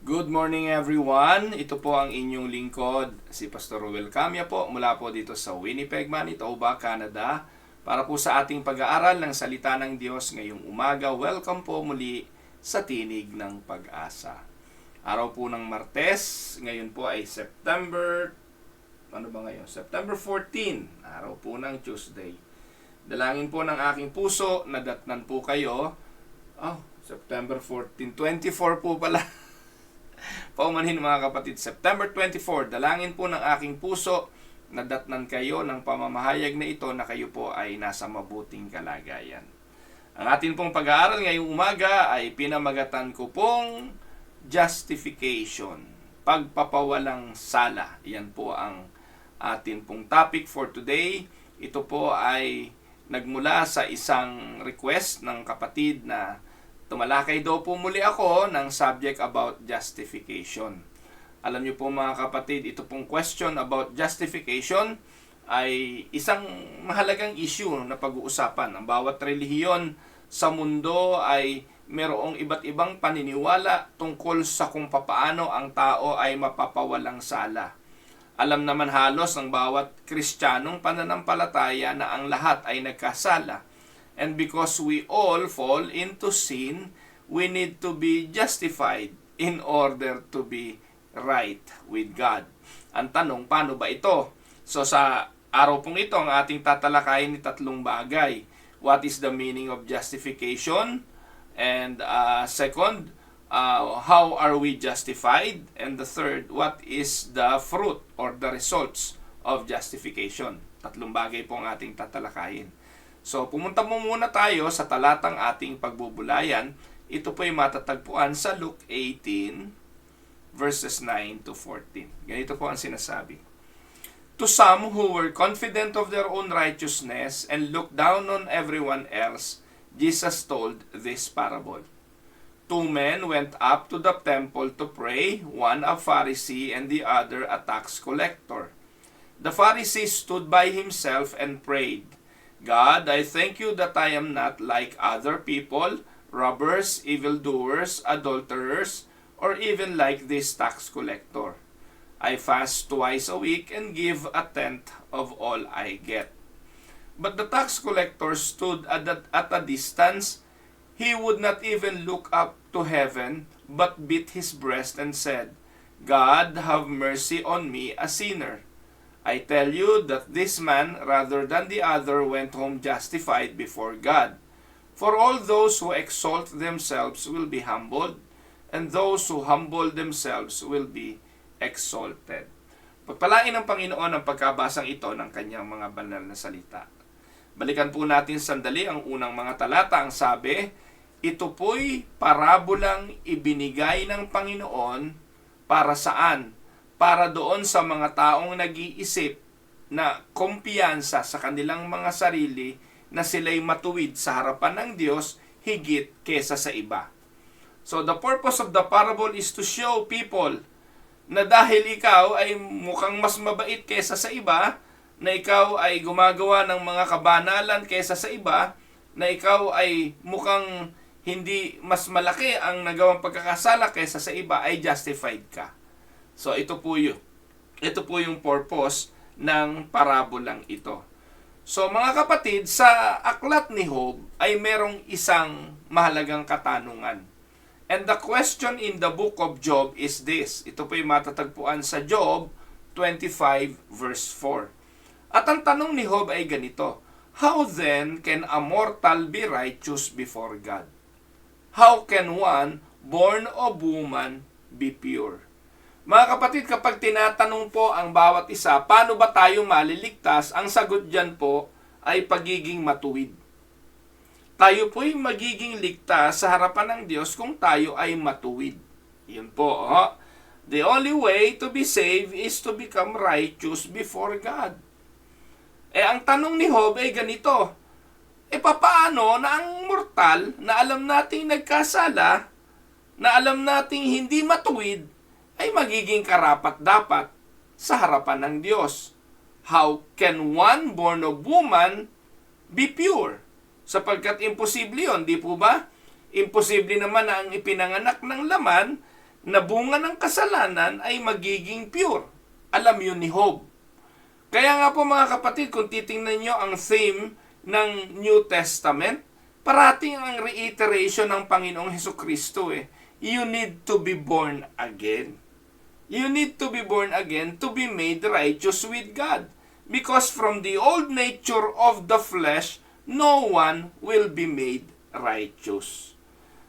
Good morning everyone. Ito po ang inyong lingkod, si Pastor Ruel Camia po mula po dito sa Winnipeg, Manitoba, Canada para po sa ating pag-aaral ng salita ng Diyos ngayong umaga. Welcome po muli sa Tinig ng Pag-asa. Araw po ng Martes, ngayon po ay September 14, araw po ng Tuesday. Dalangin po ng aking puso, nadatnan po kayo. September 14, 24 po pala. Paumanhin mga kapatid, September 24, dalangin po ng aking puso, nadatnan kayo ng pamamahayag na ito na kayo po ay nasa mabuting kalagayan. Ang atin pong pag-aaral ngayong umaga ay pinamagatan ko pong justification, pagpapawalang sala. Yan po ang atin pong topic for today. Ito po ay nagmula sa isang request ng kapatid na tumalakay daw po muli ako ng subject about justification. Alam niyo po mga kapatid, ito pong question about justification ay isang mahalagang issue na pag-uusapan. Ang bawat relihiyon sa mundo ay merong iba't ibang paniniwala tungkol sa kung papaano ang tao ay mapapawalang sala. Alam naman halos ng bawat Kristiyanong pananampalataya na ang lahat ay nagkasala. And because we all fall into sin, we need to be justified in order to be right with God. Ang tanong, paano ba ito? So sa araw pong ito, ang ating tatalakayin ni tatlong bagay. What is the meaning of justification? And second, how are we justified? And the third, what is the fruit or the results of justification? Tatlong bagay po ang ating tatalakayin. So, pumunta muna tayo sa talatang ating pagbubulayan. Ito po ay matatagpuan sa Luke 18, verses 9 to 14. Ganito po ang sinasabi. To some who were confident of their own righteousness and looked down on everyone else, Jesus told this parable. Two men went up to the temple to pray, one a Pharisee and the other a tax collector. The Pharisee stood by himself and prayed, God, I thank you that I am not like other people, robbers, evildoers, adulterers, or even like this tax collector. I fast twice a week and give a tenth of all I get. But the tax collector stood at a distance. He would not even look up to heaven, but beat his breast and said, God, have mercy on me, a sinner. I tell you that this man, rather than the other, went home justified before God. For all those who exalt themselves will be humbled, and those who humble themselves will be exalted. Pagpalain ng Panginoon ang pagkabasang ito ng kanyang mga banal na salita. Balikan po natin sandali ang unang mga talata. Ang sabi, ito po'y parabolang ibinigay ng Panginoon para saan? Para doon sa mga taong nag-iisip na kumpiyansa sa kanilang mga sarili na sila'y matuwid sa harapan ng Diyos higit kesa sa iba. So the purpose of the parable is to show people na dahil ikaw ay mukhang mas mabait kesa sa iba, na ikaw ay gumagawa ng mga kabanalan kesa sa iba, na ikaw ay mukhang hindi mas malaki ang nagawang pagkakasala kesa sa iba, ay justified ka. So ito po yung purpose ng parabolang ito. So mga kapatid, sa aklat ni Job ay merong isang mahalagang katanungan. And the question in the book of Job is this. Ito po yung matatagpuan sa Job 25 verse 4. At ang tanong ni Job ay ganito, how then can a mortal be righteous before God? How can one born of woman be pure? Mga kapatid, kapag tinatanong po ang bawat isa, paano ba tayo maliligtas? Ang sagot dyan po ay pagiging matuwid. Tayo po'y magiging ligtas sa harapan ng Diyos kung tayo ay matuwid. Yun po. The only way to be saved is to become righteous before God. Ang tanong ni Job ay ganito, papaano na ang mortal na alam nating nagkasala, na alam nating hindi matuwid, ay magiging karapat-dapat sa harapan ng Diyos? How can one born of woman be pure? Sapagkat imposible yun, di po ba? Imposible naman na ang ipinanganak ng laman na bunga ng kasalanan ay magiging pure. Alam yun ni Job. Kaya nga po mga kapatid, kung titingnan nyo ang theme ng New Testament, parating ang reiteration ng Panginoong Hesukristo You need to be born again. You need to be born again to be made righteous with God. Because from the old nature of the flesh, no one will be made righteous.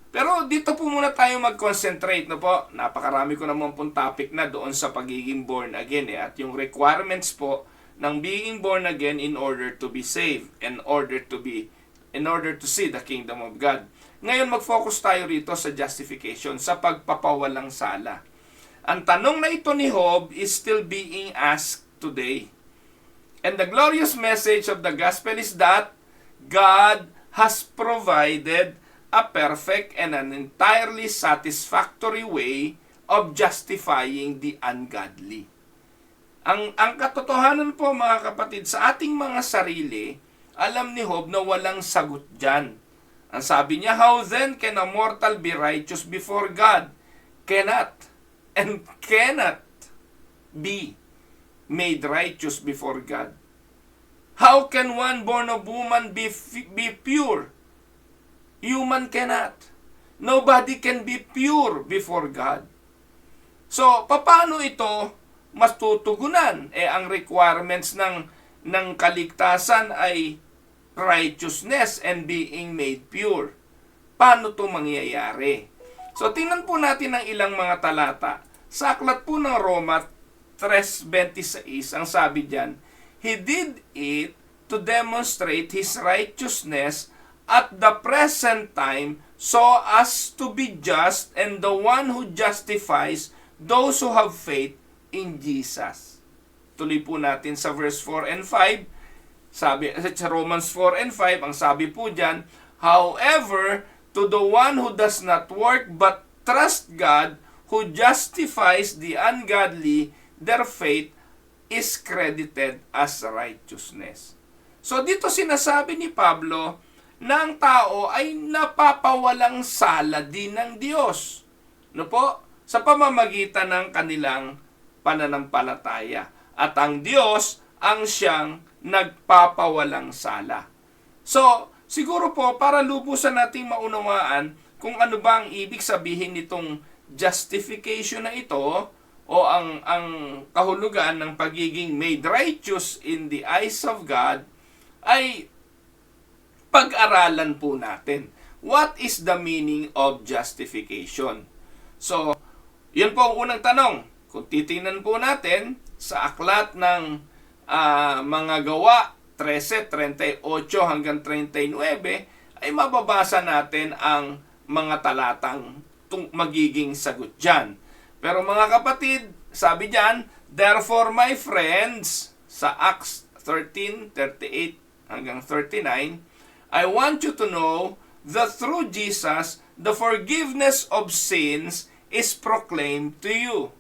Pero dito po muna tayo mag-concentrate, no po? Napakarami ko naman pong topic na doon sa pagiging born again at yung requirements po ng being born again in order to be saved, in order to see the kingdom of God. Ngayon mag-focus tayo rito sa justification, sa pagpapawalang sala. Ang tanong na ito ni Job is still being asked today. And the glorious message of the gospel is that God has provided a perfect and an entirely satisfactory way of justifying the ungodly. Ang katotohanan po mga kapatid, sa ating mga sarili, alam ni Job na walang sagot dyan. Ang sabi niya, how then can a mortal be righteous before God? Cannot be made righteous before God. How can one born of woman be pure? Human cannot. Nobody can be pure before God. So, paano ito matutugunan? Ang requirements ng kaligtasan ay righteousness and being made pure. Paano ito mangyayari? So, tingnan po natin ang ilang mga talata. Sa aklat po ng Roma 3:26, ang sabi diyan, He did it to demonstrate His righteousness at the present time so as to be just and the one who justifies those who have faith in Jesus. Tuloy po natin sa verse 4 and 5. Sabi sa Romans 4 and 5, ang sabi po diyan, however, to the one who does not work but trust God, who justifies the ungodly, their faith is credited as righteousness. So dito sinasabi ni Pablo na ang tao ay napapawalang sala din ng Diyos. No po? Sa pamamagitan ng kanilang pananampalataya. At ang Diyos ang siyang nagpapawalang sala. So, siguro po, para lubusan nating maunawaan kung ano ba ang ibig sabihin nitong justification na ito o ang kahulugan ng pagiging made righteous in the eyes of God, ay pag-aralan po natin. What is the meaning of justification? So, yun po ang unang tanong. Kung titingnan po natin sa aklat ng mga gawa 13:38 hanggang 39, ay mababasa natin ang mga talatang magiging sagot dyan. Pero mga kapatid, sabi dyan, therefore my friends, sa Acts 13:38 hanggang 39, I want you to know that through Jesus, the forgiveness of sins is proclaimed to you.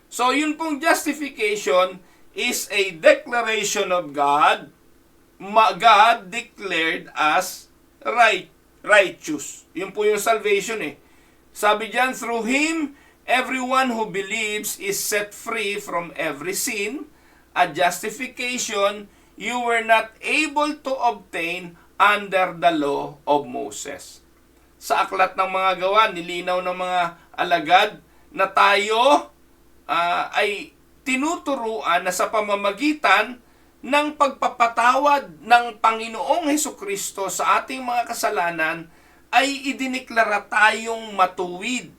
So, yun pong justification is a declaration of God. God declared as righteous. Yun po yung salvation Sabi diyan, through Him, everyone who believes is set free from every sin. A justification you were not able to obtain under the law of Moses. Sa aklat ng mga gawa, nilinaw ng mga alagad na tayo ay tinuturuan na sa pamamagitan ng pagpapatawad ng Panginoong Hesukristo sa ating mga kasalanan ay idiniklara tayong matuwid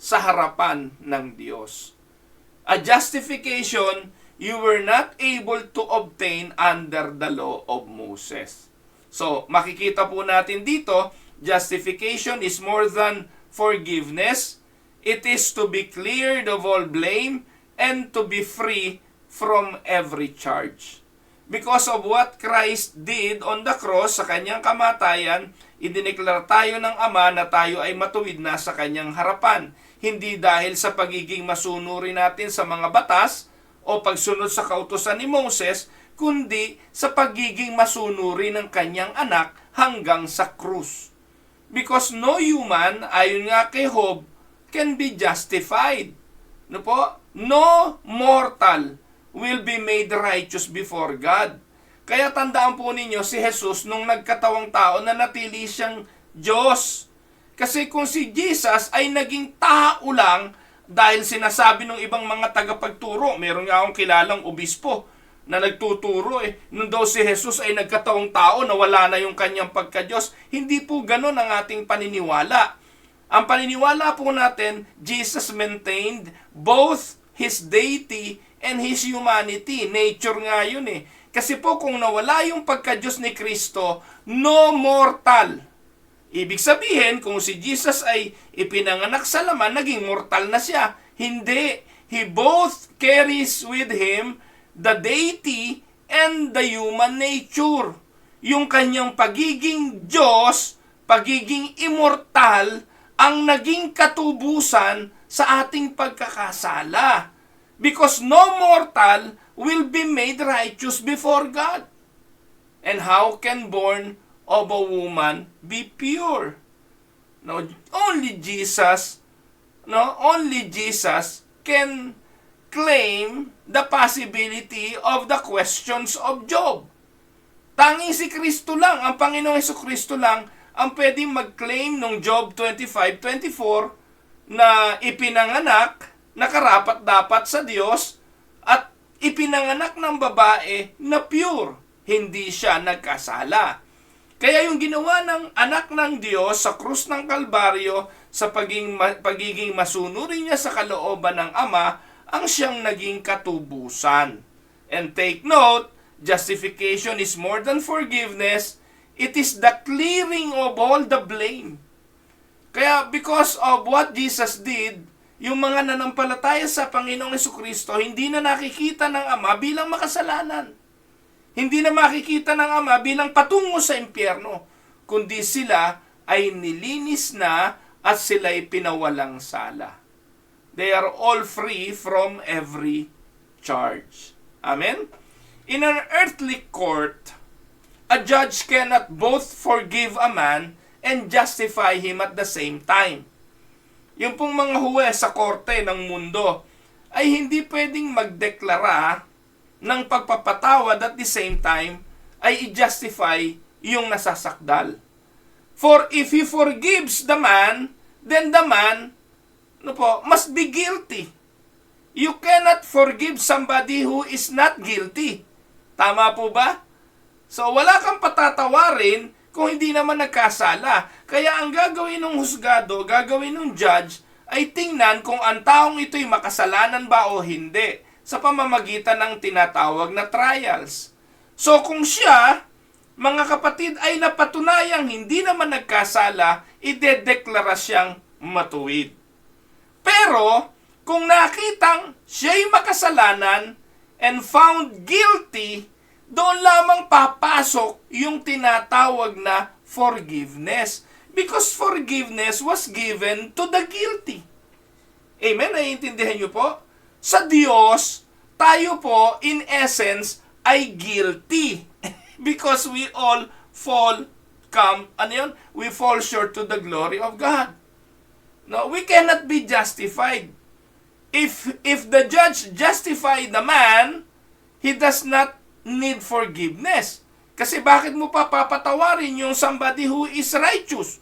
sa harapan ng Diyos. A justification you were not able to obtain under the law of Moses. So, makikita po natin dito, justification is more than forgiveness. It is to be cleared of all blame and to be free from every charge. Because of what Christ did on the cross sa kanyang kamatayan, idineklara tayo ng Ama na tayo ay matuwid na sa kanyang harapan. Hindi dahil sa pagiging masunuri natin sa mga batas o pagsunod sa kautusan ni Moses, kundi sa pagiging masunuri ng kanyang anak hanggang sa krus. Because no human, ayon nga kay Job, can be justified. No po? No mortal will be made righteous before God. Kaya tandaan po ninyo si Jesus nung nagkatawang tao na natili siyang Diyos. Kasi kung si Jesus ay naging tao lang dahil sinasabi ng ibang mga tagapagturo, meron nga akong kilalang obispo na nagtuturo nung daw si Jesus ay nagkatawang tao na wala na yung kanyang pagka-Diyos. Hindi po ganun ang ating paniniwala. Ang paniniwala po natin, Jesus maintained both His deity and His humanity. Nature nga yun Kasi po kung nawala yung pagka-Diyos ni Kristo, no mortal. Ibig sabihin, kung si Jesus ay ipinanganak sa laman, naging mortal na siya. Hindi. He both carries with Him the deity and the human nature. Yung kanyang pagiging Diyos, pagiging immortal, ang naging katubusan sa ating pagkakasala. Because no mortal will be made righteous before God. And how can born of a woman be pure? No, only Jesus can claim the possibility of the questions of Job. Tanging si Kristo lang, ang Panginoong Jesucristo lang, ang pwedeng mag-claim ng Job 25:24 na ipinanganak na karapat-dapat sa Diyos at ipinanganak ng babae na pure. Hindi siya nagkasala. Kaya yung ginawa ng anak ng Diyos sa krus ng Kalbaryo sa pagiging masunurin niya sa kalooban ng Ama, ang siyang naging katubusan. And take note, justification is more than forgiveness. It is the clearing of all the blame. Kaya because of what Jesus did, yung mga nanampalataya sa Panginoong Jesucristo, hindi na nakikita ng Ama bilang makasalanan. Hindi na makikita ng Ama bilang patungo sa impyerno, kundi sila ay nilinis na at sila ay pinawalang sala. They are all free from every charge. Amen? In an earthly court, a judge cannot both forgive a man and justify him at the same time. Yung pong mga huwes sa korte ng mundo ay hindi pwedeng magdeklara ng pagpapatawad at the same time ay i-justify yung nasasakdal. For if he forgives the man, then the man must be guilty. You cannot forgive somebody who is not guilty. Tama po ba? So wala kang patatawarin kung hindi naman nagkasala. Kaya ang gagawin ng husgado, gagawin ng judge, ay tingnan kung ang taong ito'y makasalanan ba o hindi sa pamamagitan ng tinatawag na trials. So kung siya, mga kapatid, ay napatunayang hindi naman nagkasala, idedeklara siyang matuwid. Pero kung nakitang siya'y makasalanan and found guilty, doon lamang papasok yung tinatawag na forgiveness. Because forgiveness was given to the guilty. Amen? Naiintindihan niyo po? Sa Diyos, tayo po, in essence, ay guilty. Because we all we fall short to the glory of God. No, we cannot be justified. If the judge justified the man, he does not need forgiveness. Kasi bakit mo papatawarin yung somebody who is righteous?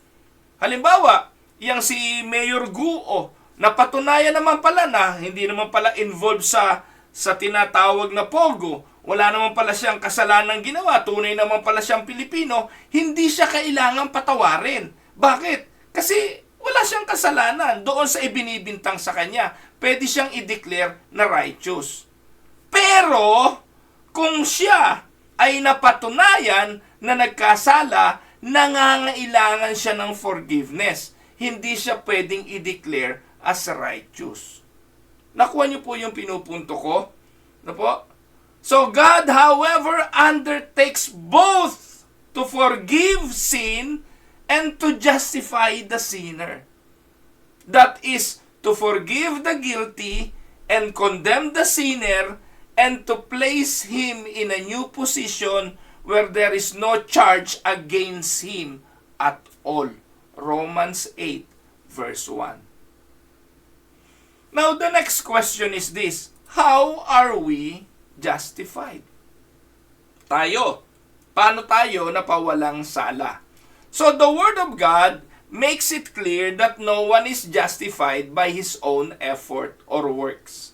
Halimbawa, yang si Mayor Guo, napatunayan naman pala na hindi naman pala involved sa tinatawag na pogo. Wala naman pala siyang kasalanang ginawa. Tunay naman pala siyang Pilipino. Hindi siya kailangang patawarin. Bakit? Kasi wala siyang kasalanan doon sa ibinibintang sa kanya. Pwede siyang i-declare na righteous. Pero kung siya ay napatunayan na nagkasala, nangangailangan siya ng forgiveness. Hindi siya pwedeng i-declare as righteous. Nakuha niyo po yung pinupunto ko? No po? So God, however, undertakes both to forgive sin and to justify the sinner. That is, to forgive the guilty and condemn the sinner and to place him in a new position where there is no charge against him at all. Romans 8, verse 1. Now, the next question is this: how are we justified? Paano tayo napawalang sala? So, the Word of God makes it clear that no one is justified by his own effort or works.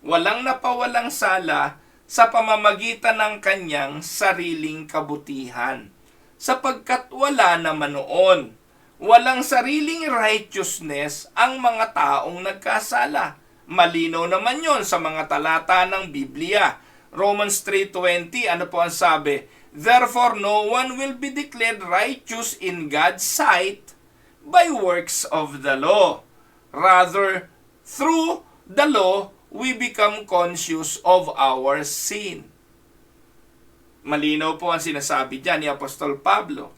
Walang napawalang sala sa pamamagitan ng kanyang sariling kabutihan, sapagkat wala naman noon. Walang sariling righteousness ang mga taong nagkasala. Malinaw naman yon sa mga talata ng Biblia. Romans 3:20, ano po ang sabi? Therefore, no one will be declared righteous in God's sight by works of the law. Rather, through the law, we become conscious of our sin. Malinaw po ang sinasabi dyan ni Apostol Pablo.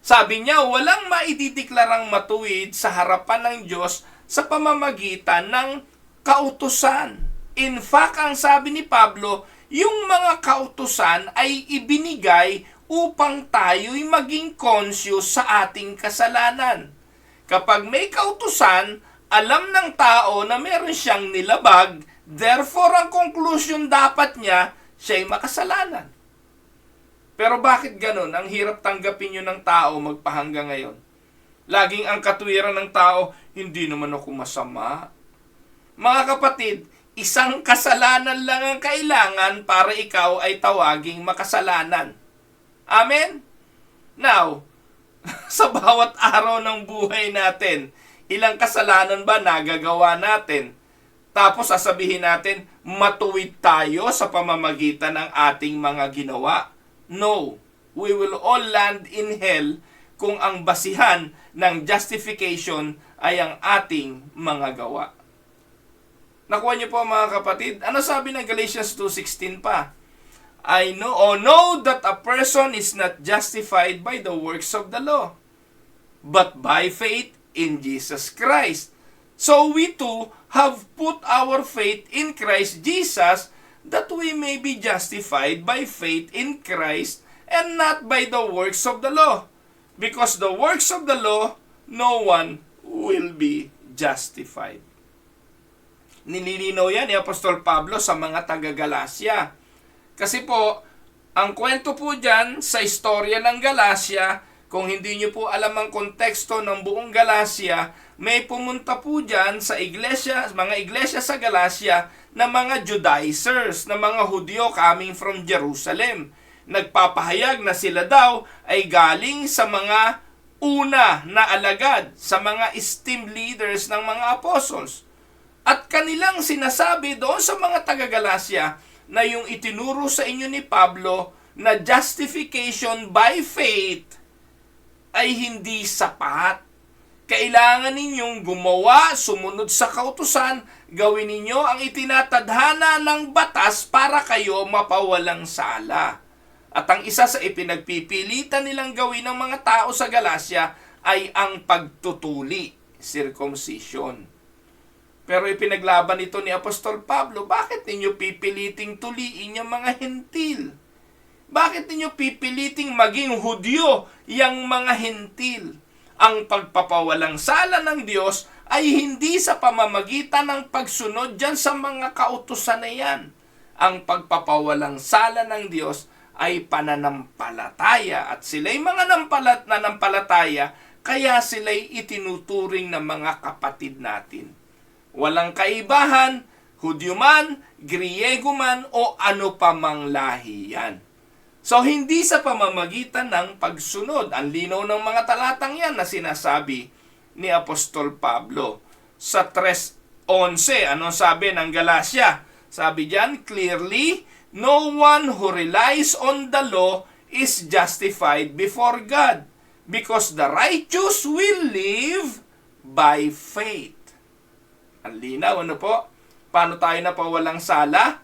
Sabi niya, walang maidideklarang matuwid sa harapan ng Diyos sa pamamagitan ng kautusan. In fact, ang sabi ni Pablo, yung mga kautusan ay ibinigay upang tayo'y maging conscious sa ating kasalanan. Kapag may kautusan, alam ng tao na meron siyang nilabag, therefore ang conclusion dapat niya, siya'y makasalanan. Pero bakit ganun? Ang hirap tanggapin yun ng tao magpahanggang ngayon. Laging ang katwiran ng tao, hindi naman ako masama. Mga kapatid, isang kasalanan lang ang kailangan para ikaw ay tawaging makasalanan. Amen? Now, sa bawat araw ng buhay natin, ilang kasalanan ba nagagawa natin? Tapos sasabihin natin, matuwid tayo sa pamamagitan ng ating mga ginawa. No, we will all land in hell kung ang basihan ng justification ay ang ating mga gawa. Nakuha niyo po mga kapatid? Ano sabi ng Galatians 2:16 pa? I know that a person is not justified by the works of the law, but by faith in Jesus Christ. So we too have put our faith in Christ Jesus, that we may be justified by faith in Christ and not by the works of the law. Because the works of the law, no one will be justified. Nililinaw yan ni Apostol Pablo sa mga taga-Galacia. Kasi po, ang kwento po dyan sa istorya ng Galacia, kung hindi nyo po alam ang konteksto ng buong Galacia, may pumunta po dyan sa iglesia, mga iglesia sa Galacia na mga Judaizers, na mga Hudyo coming from Jerusalem. Nagpapahayag na sila daw ay galing sa mga una na alagad, sa mga esteemed leaders ng mga apostles. At kanilang sinasabi doon sa mga taga-Galacia na yung itinuro sa inyo ni Pablo na justification by faith ay hindi sapat. Kailangan ninyong gumawa, sumunod sa kautusan, gawin ninyo ang itinatadhana ng batas para kayo mapawalang sala. At ang isa sa ipinagpipilitan nilang gawin ng mga tao sa Galacia ay ang pagtutuli, circumcision. Pero ipinaglaban ito ni Apostol Pablo, bakit ninyo pipiliting tuliin yung mga hentil? Bakit ninyo pipiliting maging Hudyo yung mga hentil? Ang pagpapawalang sala ng Diyos ay hindi sa pamamagitan ng pagsunod dyan sa mga kautusan na yan. Ang pagpapawalang sala ng Diyos ay pananampalataya, at sila'y mga nanampalataya, kaya sila'y itinuturing ng mga kapatid natin. Walang kaibahan, Hudyo man, Griego man, o ano pa mang lahi yan. So, hindi sa pamamagitan ng pagsunod. Ang linaw ng mga talatang yan na sinasabi ni Apostol Pablo. Sa 3:11, anong sabi ng Galacia? Sabi diyan, clearly, no one who relies on the law is justified before God, because the righteous will live by faith. Ang linaw, ano po? Paano tayo napawalang sala?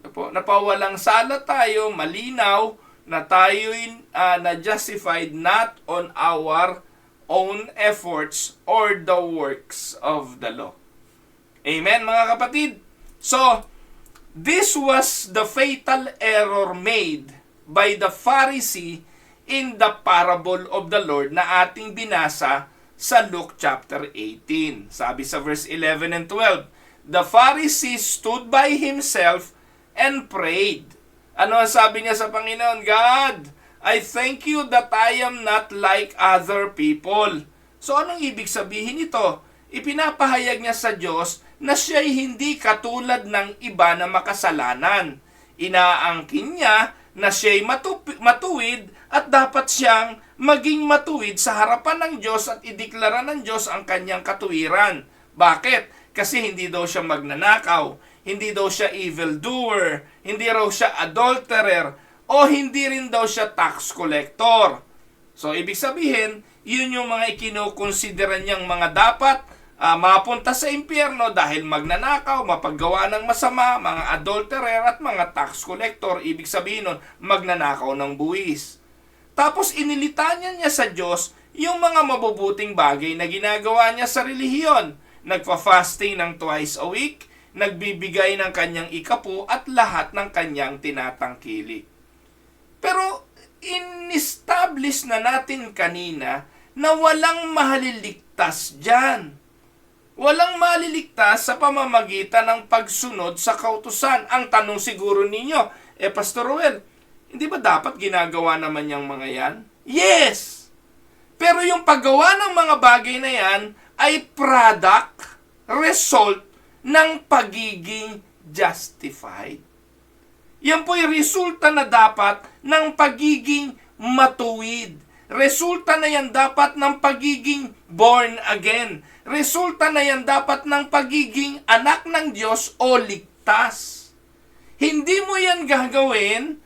Napawalang sala tayo, malinaw na tayo'y na-justified not on our own efforts or the works of the law. Amen, mga kapatid? So, this was the fatal error made by the Pharisee in the parable of the Lord na ating binasa sa Luke chapter 18. Sabi sa verse 11 and 12, the Pharisee stood by himself and prayed. Ano ang sabi niya sa Panginoon? God, I thank you that I am not like other people. So anong ibig sabihin nito? Ipinapahayag niya sa Diyos na siya'y hindi katulad ng iba na makasalanan. Inaangkin niya na siya'y matuwid at dapat siyang maging matuwid sa harapan ng Diyos at ideklara ng Diyos ang kanyang katuwiran. Bakit? Kasi hindi daw siya magnanakaw, hindi daw siya evildoer, hindi raw siya adulterer, o hindi rin daw siya tax collector. So, ibig sabihin, yun yung mga ikinukonsidera niyang mga dapat mapunta sa impyerno dahil magnanakaw, mapaggawa ng masama, mga adulterer at mga tax collector. Ibig sabihin nun, magnanakaw ng buwis. Tapos inilitanya niya sa Diyos yung mga mabubuting bagay na ginagawa niya sa relihiyon. Nagpa-fasting ng twice a week, nagbibigay ng kanyang ikapu at lahat ng kanyang tinatangkili. Pero in-establish na natin kanina na walang mahaliligtas dyan. Walang maliligtas sa pamamagitan ng pagsunod sa kautusan. Ang tanong siguro ninyo, Pastor Ruel, hindi ba dapat ginagawa naman yung mga yan? Yes! Pero yung paggawa ng mga bagay na yan ay product, result ng pagiging justified. Yan po'y resulta na dapat ng pagiging matuwid. Resulta na yan dapat ng pagiging born again. Resulta na yan dapat ng pagiging anak ng Diyos o ligtas. Hindi mo yan gagawin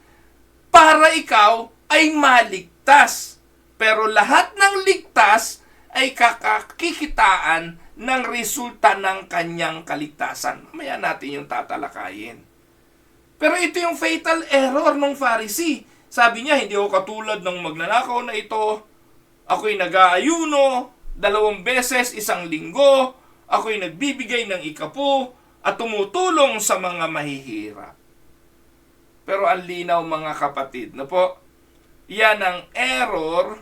para ikaw ay maligtas. Pero lahat ng ligtas ay kakakikitaan ng resulta ng kanyang kaligtasan. Mamaya natin yung tatalakayin. Pero ito yung fatal error ng Pharisee. Sabi niya, hindi ako katulad ng magnanakaw na ito. Ako'y nag-aayuno 2 beses isang linggo. Ako'y nagbibigay ng ikapu at tumutulong sa mga mahihirap. Pero ang linaw mga kapatid, na po, yan ang error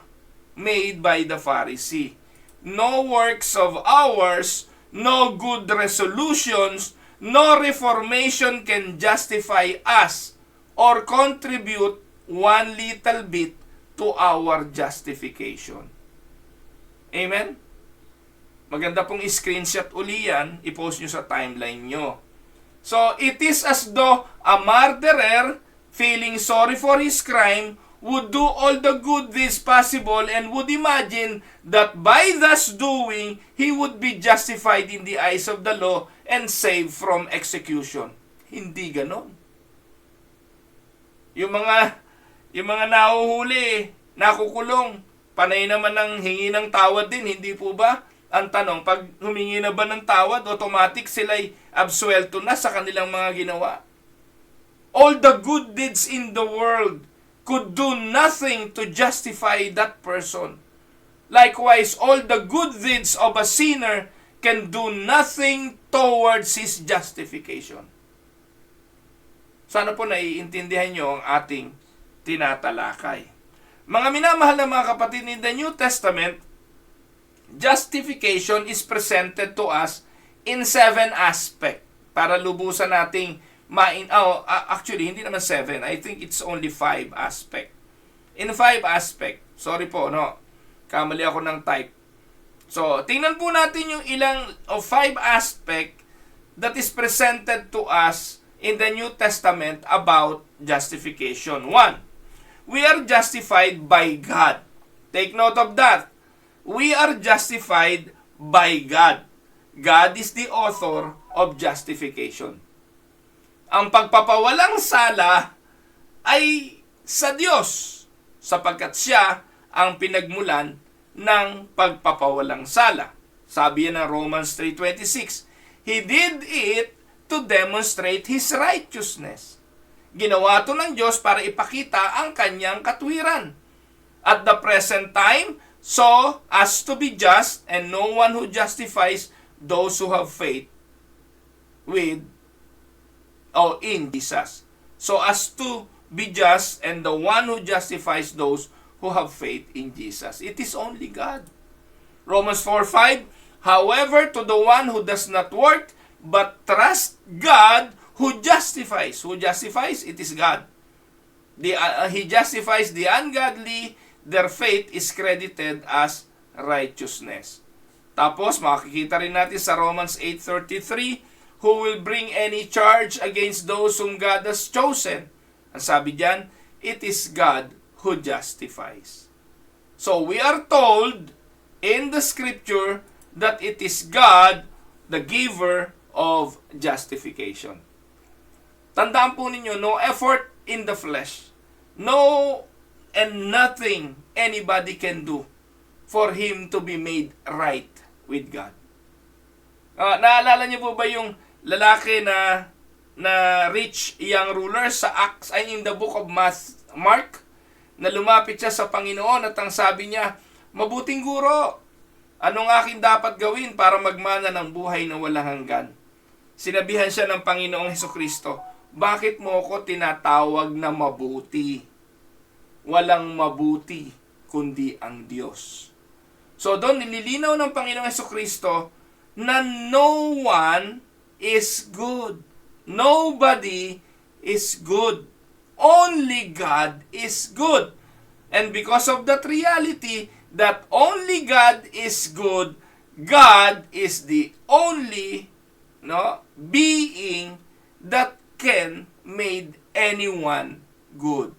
made by the Pharisee. No works of ours, no good resolutions, no reformation can justify us or contribute one little bit to our justification. Amen? Maganda pong screenshot uli yan, i-post nyo sa timeline nyo. So, it is as though a murderer, feeling sorry for his crime, would do all the good deeds possible and would imagine that by thus doing, he would be justified in the eyes of the law and saved from execution. Hindi ganon. Yung mga nahuhuli, nakukulong, panay naman ng hingi ng tawad din, hindi po ba? Ang tanong, pag humingi na ba ng tawad, automatic sila'y absuelto na sa kanilang mga ginawa. All the good deeds in the world could do nothing to justify that person. Likewise, all the good deeds of a sinner can do nothing towards his justification. Sana po naiintindihan nyo ang ating tinatalakay. Mga minamahal na mga kapatid, in the New Testament, justification is presented to us in 7 aspects. Para lubusan nating actually, hindi naman 7. I think it's only 5 aspects. In 5 aspects, sorry po, no? Kamali ako ng type. So, tingnan po natin yung ilang of 5 aspects that is presented to us in the New Testament about justification. 1, we are justified by God. Take note of that. We are justified by God. God is the author of justification. Ang pagpapawalang sala ay sa Diyos, sapagkat siya ang pinagmulan ng pagpapawalang sala. Sabi yan ng Romans 3:26, He did it to demonstrate His righteousness. Ginawa ito ng Diyos para ipakita ang kanyang katwiran. At the present time, so as to be just, and no one who justifies those who have faith in Jesus. So as to be just, and the one who justifies those who have faith in Jesus. It is only God. Romans 4:5, however, to the one who does not work, but trust God who justifies. Who justifies? It is God. He justifies the ungodly, their faith is credited as righteousness. Tapos, makikita rin natin sa Romans 8:33, who will bring any charge against those whom God has chosen? Ang sabi diyan, it is God who justifies. So, we are told in the scripture that it is God, the giver of justification. Tandaan po ninyo, no effort in the flesh. No and nothing anybody can do for him to be made right with God. Naalala niyo po ba yung lalaki na rich young ruler sa Acts, ay in the book of Mark, na lumapit siya sa Panginoon at ang sabi niya, mabuting guro, anong aking dapat gawin para magmana ng buhay na walang hanggan? Sinabihan siya ng Panginoong Hesukristo, bakit mo ko tinatawag na mabuti? Walang mabuti kundi ang Diyos. So doon nililinaw ng Panginoong Hesukristo na no one is good. Nobody is good. Only God is good. And because of that reality, that only God is good, God is the only being that can make anyone good.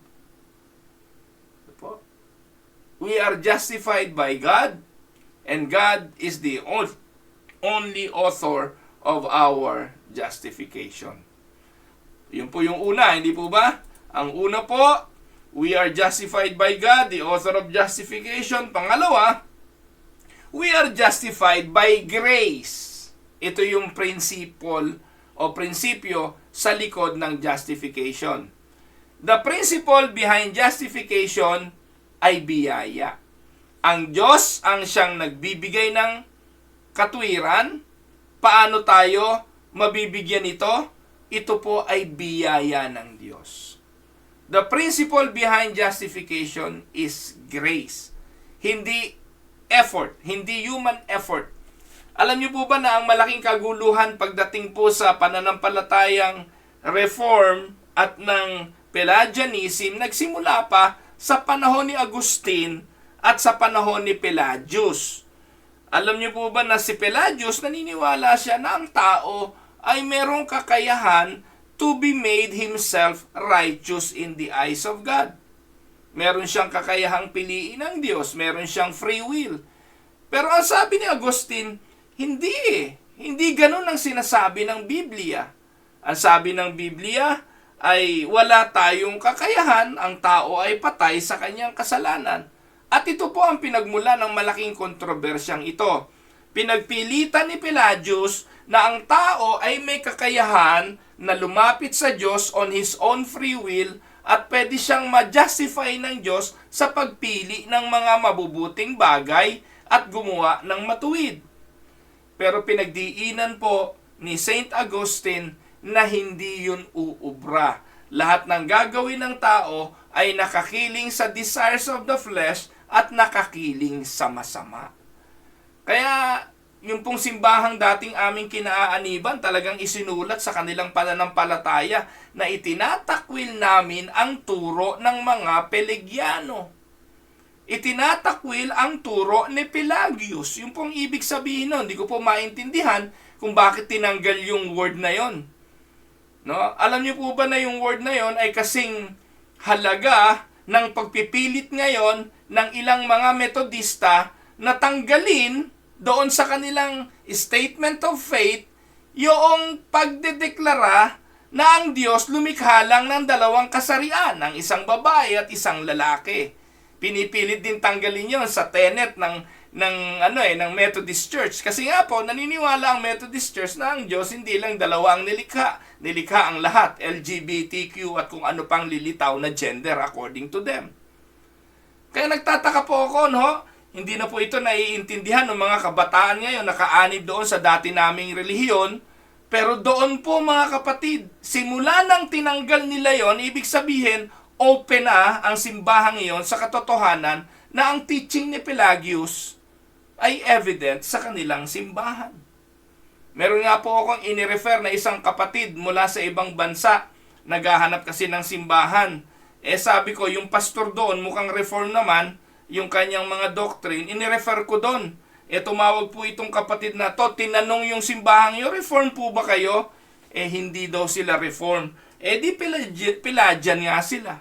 We are justified by God, and God is the only author of our justification. Yun po yung una, hindi po ba? Ang una po, we are justified by God, the author of justification. Pangalawa, we are justified by grace. Ito yung principle o prinsipyo sa likod ng justification. The principle behind justification ay biyaya. Ang Diyos ang siyang nagbibigay ng katuwiran. Paano tayo mabibigyan ito? Ito po ay biyaya ng Diyos. The principle behind justification is grace. Hindi effort, hindi human effort. Alam niyo po ba na ang malaking kaguluhan pagdating po sa pananampalatayang reform at ng Pelagianism nagsimula pa sa panahon ni Agustin at sa panahon ni Pelagius. Alam niyo po ba na si Pelagius naniniwala siya na ang tao ay merong kakayahan to be made himself righteous in the eyes of God. Meron siyang kakayahang piliin ng Diyos, meron siyang free will. Pero ang sabi ni Agustin, hindi ganun ang sinasabi ng Biblia. Ang sabi ng Biblia ay wala tayong kakayahan, ang tao ay patay sa kanyang kasalanan. At ito po ang pinagmula ng malaking kontrobersyang ito. Pinagpilitan ni Pelagius na ang tao ay may kakayahan na lumapit sa Diyos on his own free will at pwede siyang ma-justify ng Diyos sa pagpili ng mga mabubuting bagay at gumawa ng matuwid. Pero pinagdiinan po ni Saint Augustine na hindi yun uubra. Lahat ng gagawin ng tao ay nakakiling sa desires of the flesh at nakakiling sa masama. Kaya yung pong simbahang dating aming kinaaaniban talagang isinulat sa kanilang pananampalataya na itinatakwil namin ang turo ng mga Pelagiano. Itinatakwil ang turo ni Pelagius. Yung pong ibig sabihin nun, hindi ko po maintindihan kung bakit tinanggal yung word na yon. No? Alam niyo po ba na yung word na yon ay kasing halaga ng pagpipilit ngayon ng ilang mga Metodista na tanggalin doon sa kanilang statement of faith yung pagdedeklara na ang Diyos lumikha lang ng dalawang kasarian, ng isang babae at isang lalaki. Pinipilit din tanggalin yon sa tenet ng Methodist Church. Kasi nga po, naniniwala ang Methodist Church na ang Diyos hindi lang dalawa ang nilikha. Nilikha ang lahat, LGBTQ at kung ano pang lilitaw na gender according to them. Kaya nagtataka po ako, no? Hindi na po ito naiintindihan ng mga kabataan ngayon, nakaanib doon sa dati naming relihiyon. Pero doon po mga kapatid, simula nang tinanggal nila yon, ibig sabihin, open na ang simbahang iyon sa katotohanan na ang teaching ni Pelagius ay evident sa kanilang simbahan. Meron nga po akong inirefer na isang kapatid mula sa ibang bansa, naghahanap kasi ng simbahan. Sabi ko, yung pastor doon, mukhang reform naman, yung kanyang mga doctrine, inirefer ko doon. Tumawag po itong kapatid na to, tinanong yung simbahan, yung reform po ba kayo? Hindi daw sila reform. Di Pelagian nga sila.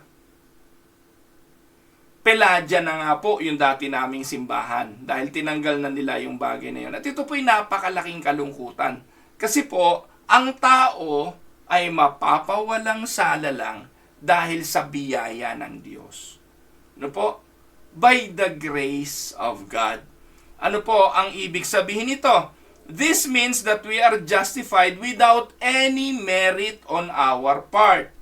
Pelagian na nga po yung dati naming simbahan dahil tinanggal na nila yung bagay na yun. At ito po'y napakalaking kalungkutan. Kasi po, ang tao ay mapapawalang sala lang dahil sa biyaya ng Diyos. Ano po? By the grace of God. Ano po ang ibig sabihin nito? This means that we are justified without any merit on our part.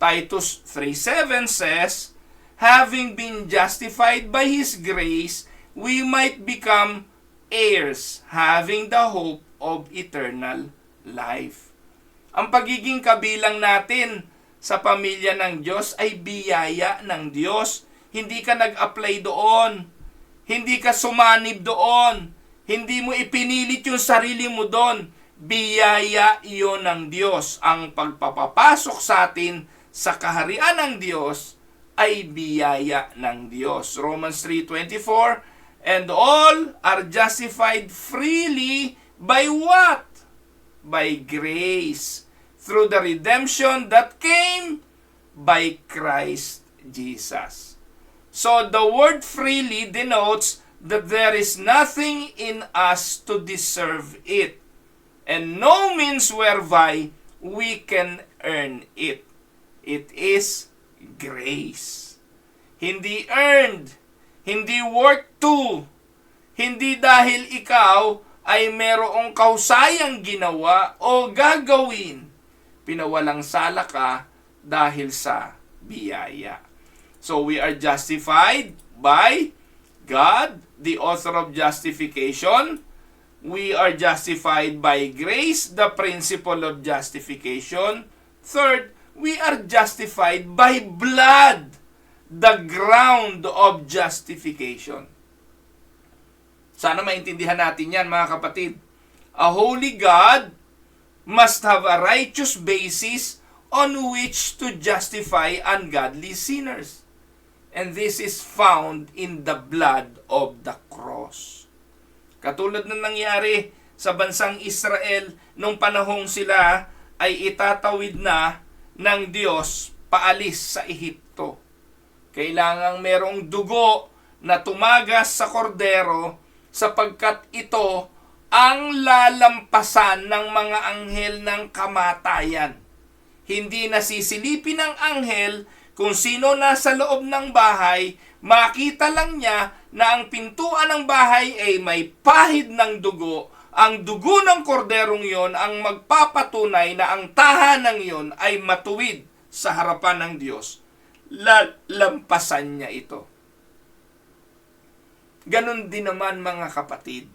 Titus 3:7 says, having been justified by His grace, we might become heirs, having the hope of eternal life. Ang pagiging kabilang natin sa pamilya ng Diyos ay biyaya ng Diyos. Hindi ka nag-apply doon. Hindi ka sumanib doon. Hindi mo ipinilit yung sarili mo doon. Biyaya iyon ng Diyos. Ang pagpapapasok sa atin sa kaharian ng Diyos ay biyaya ng Diyos. Romans 3:24, and all are justified freely by what? By grace, through the redemption that came by Christ Jesus. So the word freely denotes that there is nothing in us to deserve it, and no means whereby we can earn it. It is grace. Hindi earned, hindi work to, hindi dahil ikaw ay merong kausayang ginawa o gagawin. Pinawalang sala ka dahil sa biyaya. So we are justified by God, the author of justification. We are justified by grace, the principle of justification. Third, we are justified by blood, the ground of justification. Sana maintindihan natin yan, mga kapatid. A holy God must have a righteous basis on which to justify ungodly sinners. And this is found in the blood of the cross. Katulad ng nangyari sa bansang Israel nung panahong sila ay itatawid na ng Diyos paalis sa Ehipto. Kailangang merong dugo na tumagas sa kordero sapagkat ito ang lalampasan ng mga anghel ng kamatayan. Hindi nasisilipin ng anghel kung sino nasa loob ng bahay, makita lang niya na ang pintuan ng bahay ay may pahid ng dugo. Ang dugo ng korderong yon ang magpapatunay na ang tahanang yon ay matuwid sa harapan ng Diyos. Lalampasan niya ito. Ganon din naman, mga kapatid,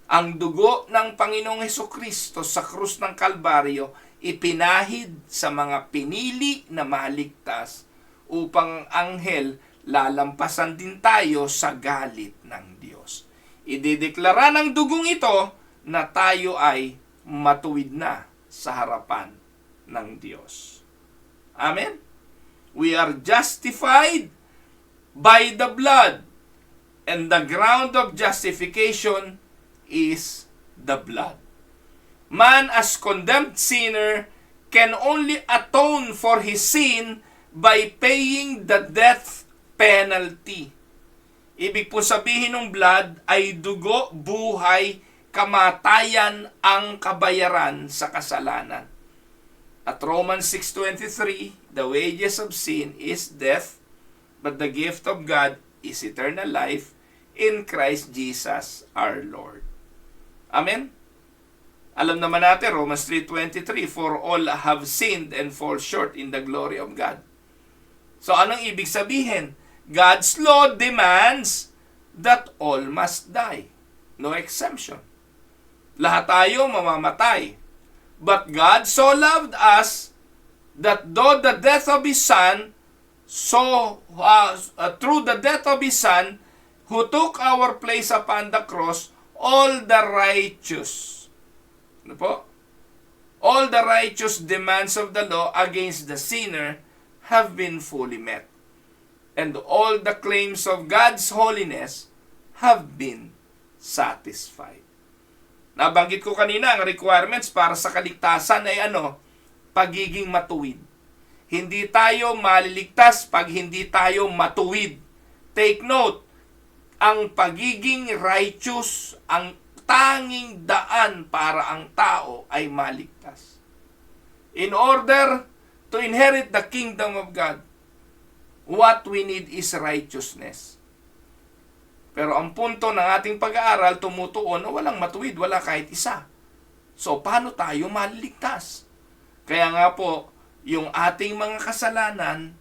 ang dugo ng Panginoong Hesukristo sa krus ng Kalbaryo ipinahid sa mga pinili na maligtas upang anghel lalampasan din tayo sa galit ng Diyos. Idedeklara ng dugong ito na tayo ay matuwid na sa harapan ng Diyos. Amen? We are justified by the blood, and the ground of justification is the blood. Man as condemned sinner can only atone for his sin by paying the death penalty. Ibig po sabihin ng blood ay dugo, buhay, kamatayan ang kabayaran sa kasalanan. At Romans 6:23, the wages of sin is death, but the gift of God is eternal life in Christ Jesus our Lord. Amen? Alam naman natin, Romans 3:23, for all have sinned and fall short in the glory of God. So anong ibig sabihin? God's law demands that all must die. No exemption. Lahat tayo mamamatay. But God so loved us that though the death of His Son, through the death of His Son, who took our place upon the cross, all the righteous. Ano po? All the righteous demands of the law against the sinner have been fully met. And all the claims of God's holiness have been satisfied. Nabanggit ko kanina, ang requirements para sa kaligtasan ay pagiging matuwid. Hindi tayo maliligtas pag hindi tayo matuwid. Take note, ang pagiging righteous, ang tanging daan para ang tao ay maligtas. In order to inherit the kingdom of God, what we need is righteousness. Pero ang punto ng ating pag-aaral tumutuon na walang matuwid, wala kahit isa. So, paano tayo maliligtas? Kaya nga po, yung ating mga kasalanan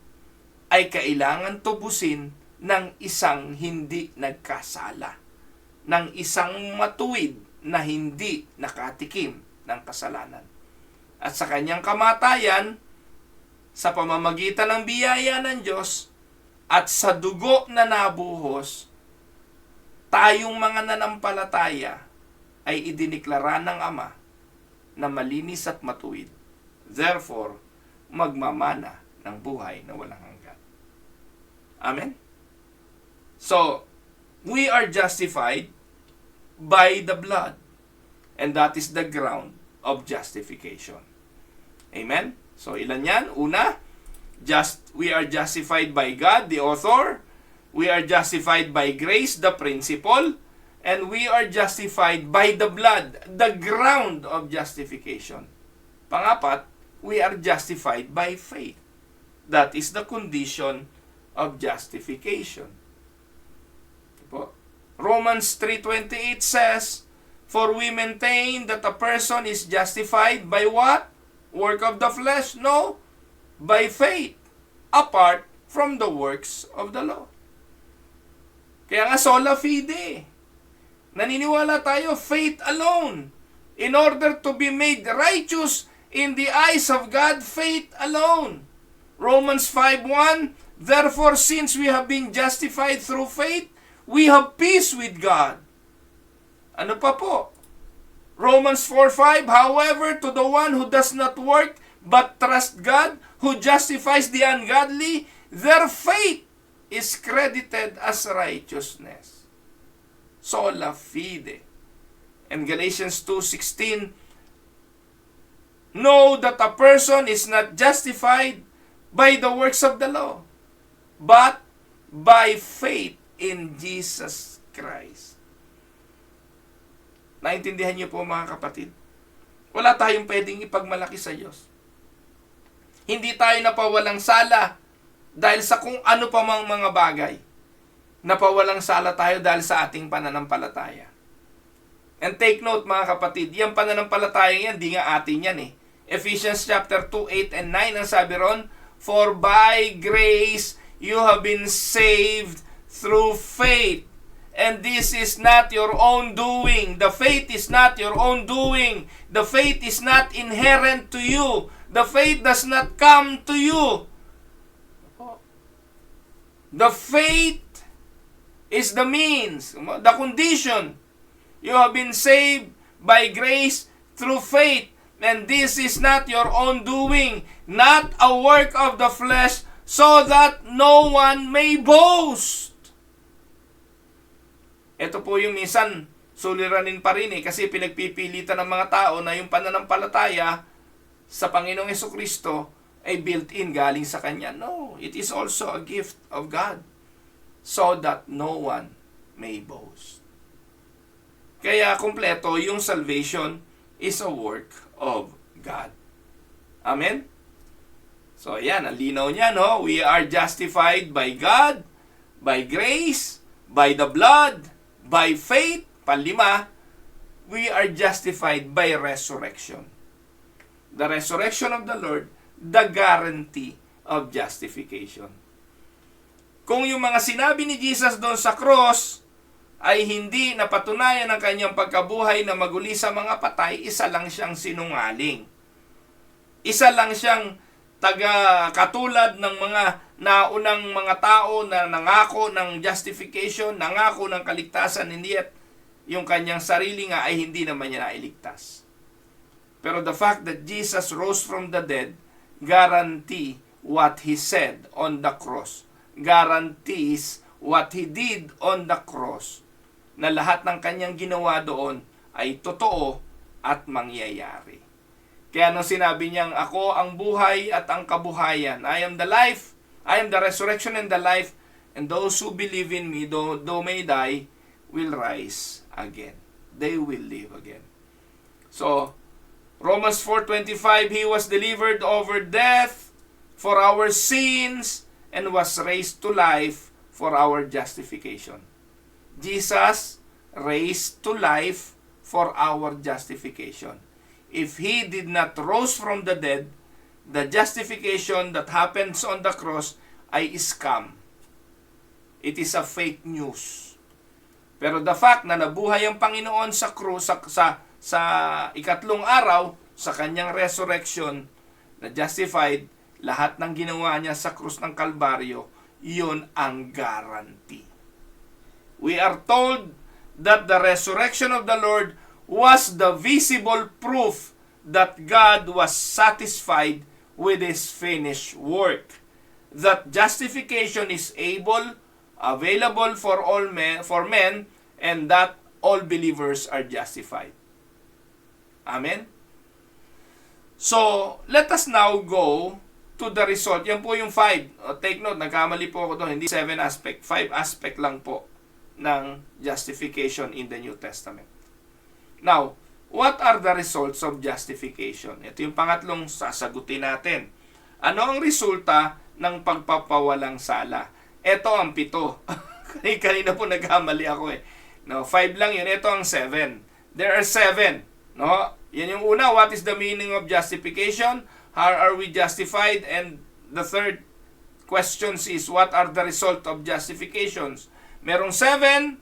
ay kailangan tubusin ng isang hindi nagkasala, ng isang matuwid na hindi nakatikim ng kasalanan. At sa kanyang kamatayan, sa pamamagitan ng biyaya ng Diyos at sa dugo na nabuhos, tayong mga nanampalataya ay idiniklara ng Ama na malinis at matuwid. Therefore, magmamana ng buhay na walang hanggan. Amen? So, we are justified by the blood. And that is the ground of justification. Amen? So, ilan yan? Una, we are justified by God, the author. We are justified by grace, the principle. And we are justified by the blood, the ground of justification. Pangapat, we are justified by faith. That is the condition of justification. Romans 3:28 says, for we maintain that a person is justified by what? Work of the flesh? No. By faith, apart from the works of the law. Kaya nga sola fide. Naniniwala tayo, faith alone. In order to be made righteous in the eyes of God, faith alone. Romans 5:1, therefore, since we have been justified through faith, we have peace with God. Ano pa po? Romans 4:5, however, to the one who does not work, but trust God, who justifies the ungodly, their faith is credited as righteousness. Sola fide. And Galatians 2:16, know that a person is not justified by the works of the law, but by faith in Jesus Christ. Naintindihan niyo po mga kapatid? Wala tayong pwedeng ipagmalaki sa Diyos. Hindi tayo napawalang sala dahil sa kung ano pa mang mga bagay. Napawalang sala tayo dahil sa ating pananampalataya. And take note mga kapatid, yung pananampalataya yan, di nga atin yan eh. Ephesians chapter 2, 8 and 9, ang sabi ron, for by grace you have been saved through faith. And this is not your own doing. The faith is not your own doing. The faith is not inherent to you. The faith does not come to you. The faith is the means, the condition. You have been saved by grace through faith. And this is not your own doing, not a work of the flesh, so that no one may boast. Ito po yung minsan suliranin pa rin kasi pinagpipilitan ng mga tao na yung pananampalataya sa Panginoong Jesucristo ay built-in galing sa Kanya. No, it is also a gift of God so that no one may boast. Kaya kumpleto yung salvation is a work of God. Amen? So ayan, ang linaw niya, no? We are justified by God, by grace, by the blood, by faith. Panlima, we are justified by resurrection. The resurrection of the Lord, the guarantee of justification. Kung yung mga sinabi ni Jesus doon sa cross ay hindi napatunayan ng kanyang pagkabuhay na maguli sa mga patay, isa lang siyang sinungaling. Isa lang siyang katulad ng mga naunang mga tao na nangako ng justification, nangako ng kaligtasan, hindi at yung kanyang sarili nga ay hindi naman niya nailigtas. Pero the fact that Jesus rose from the dead guarantee what He said on the cross. Guarantees what He did on the cross. Na lahat ng kanyang ginawa doon ay totoo at mangyayari. Kaya nung sinabi niyang, ako ang buhay at ang kabuhayan. I am the life, I am the resurrection and the life, and those who believe in me, though may die, will rise again. They will live again. So, Romans 4:25, He was delivered over death for our sins and was raised to life for our justification. Jesus raised to life for our justification. If He did not rose from the dead, the justification that happens on the cross ay scam. It is a fake news. Pero the fact na nabuhay ang Panginoon sa krus, sa ikatlong araw, sa kanyang resurrection, na justified, lahat ng ginawa niya sa krus ng Kalbaryo, yun ang guarantee. We are told that the resurrection of the Lord was the visible proof that God was satisfied with His finished work. That justification is available for all men, and that all believers are justified. Amen? So, let us now go to the result. Yan po yung 5. Take note, nagkamali po ako doon. Hindi 7 aspect. 5 aspect lang po ng justification in the New Testament. Now, what are the results of justification? Ito yung pangatlong sasagutin natin. Ano ang resulta ng pagpapawalang sala? Ito ang 7. Kanina po nagkamali ako eh. No, 5 lang yun. Ito ang 7. There are 7. No? Yan yung una. What is the meaning of justification? How are we justified? And the third question is, what are the result of justifications? Merong 7